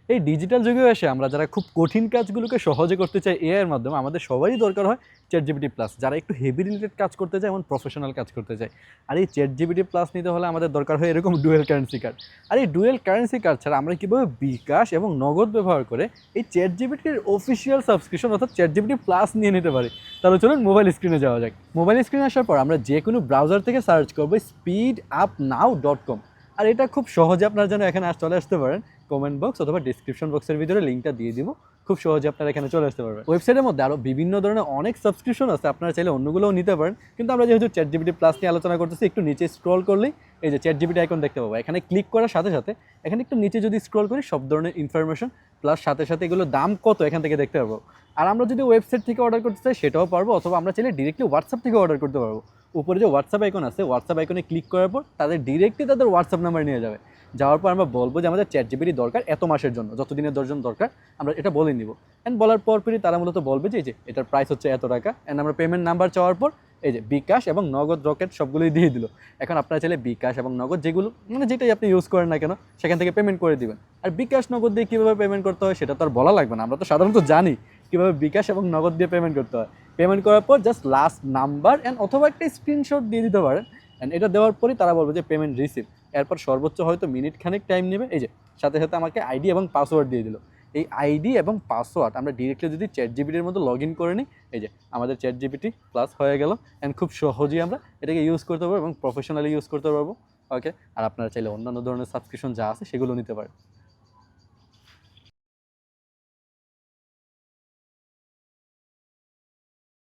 এই ডিজিটাল যুগে এসে আমরা যারা খুব কঠিন কাজগুলোকে সহজে করতে চাই এআই এর মাধ্যমে, আমাদের সবারই দরকার হয় চ্যাটজিপিটি প্লাস। যারা একটু হেভি রিলেটেড কাজ করতে চায়, এমন প্রফেশনাল কাজ করতে চায়, আর এই চ্যাটজিপিটি প্লাস নিতে হলে আমাদের দরকার হয় এরকম ডুয়েল কারেন্সি কার্ড। আর এই ডুয়েল কারেন্সি কার্ড ছাড়া আমরা কীভাবে বিকাশ এবং নগদ ব্যবহার করে এই চ্যাটজিপিটির অফিসিয়াল সাবস্ক্রিপশন অর্থাৎ চ্যাটজিপিটি প্লাস নিয়ে নিতে পারি, তাহলে চলুন মোবাইল স্ক্রিনে যাওয়া যাক। মোবাইল স্ক্রিনে আসার পর আমরা যে কোনো ব্রাউজার থেকে সার্চ করবো speedupnow.com। আর এটা খুব সহজে আপনার জন্য এখানে চলে আসতে পারেন। কমেন্ট বক্স অথবা ডিসক্রিপশন বক্সের ভিতরে লিঙ্কটা দিয়ে দিব, খুব সহজে আপনারা এখানে চলে আসতে পারবেন। ওয়েবসাইটের মধ্যে আরও বিভিন্ন ধরনের অনেক সাবস্ক্রিপশন আছে, আপনারা চাইলে অন্যগুলোও নিতে পারেন, কিন্তু আমরা যেহেতু চ্যাটজিপিটি প্লাস নিয়ে আলোচনা করতেছি, একটু নিচে স্ক্রল করলেই এই যে চ্যাটজিপিটি আইকন দেখতে পাবো। এখানে ক্লিক করার সাথে সাথে এখানে একটু নিচে যদি স্ক্রল করি, সব ধরনের ইনফরমেশন প্লাস সাথে সাথে এগুলো দাম কত এখান থেকে দেখতে পাবো। আর আমরা যদি ওয়েবসাইট থেকে অর্ডার করতে চাই সেটাও পারবো, অথবা আমরা চাইলে ডিরেক্টলি হোয়াটসঅ্যাপ থেকে অর্ডার করতে পারবো। উপরে যে হোয়াটসঅ্যাপ আইকন আছে, হোয়াটসঅ্যাপ আইকনে ক্লিক করার পর তাদের ডিরেক্টলি তাদের হোয়াটসঅ্যাপ নাম্বার নিয়ে যাবে। যাওয়ার পর আমরা বলবো যে আমাদের চ্যাটজিপিটি দরকার এত মাসের জন্য, যতদিনের দর্জন দরকার আমরা এটা বলে নিব। অ্যান্ড বলার পরই তারা মূলত বলবে যে এই যে এটার প্রাইস হচ্ছে এত টাকা। অ্যান্ড আমরা পেমেন্ট নাম্বার চাওয়ার পর এই যে বিকাশ এবং নগদ রকেট সবগুলোই দিয়ে দিল। এখন আপনারা চাইলে বিকাশ এবং নগদ যেগুলো মানে যেটাই আপনি ইউজ করেন না কেন সেখান থেকে পেমেন্ট করে দিবেন। আর বিকাশ নগদ দিয়ে কীভাবে পেমেন্ট করতে হয় সেটা তো আর বলা লাগবে না, আমরা তো সাধারণত জানি কীভাবে বিকাশ এবং নগদ দিয়ে পেমেন্ট করতে হয়। পেমেন্ট করার পর জাস্ট লাস্ট নাম্বার অ্যান্ড অথবা একটা স্ক্রিনশট দিয়ে দিতে পারেন। অ্যান্ড এটা দেওয়ার পরই তারা বলবে যে পেমেন্ট রিসিভ। এরপর সর্বোচ্চ হয়তো মিনিট খানিক টাইম নেবে। এই যে সাথে সাথে আমাকে আইডি এবং পাসওয়ার্ড দিয়ে দিল। এই আইডি এবং পাসওয়ার্ড আমরা ডিরেক্টলি যদি চ্যাটজিপিটির মধ্যে লগ ইন করে নিই, এই যে আমাদের চ্যাটজিপিটি প্লাস হয়ে গেল। অ্যান্ড খুব সহজেই আমরা এটাকে ইউজ করতে পারবো এবং প্রফেশনালি ইউজ করতে পারবো। ওকে, আর আপনারা চাইলে অন্যান্য ধরনের সাবস্ক্রিপশন যা আছে সেগুলো নিতে পারেন।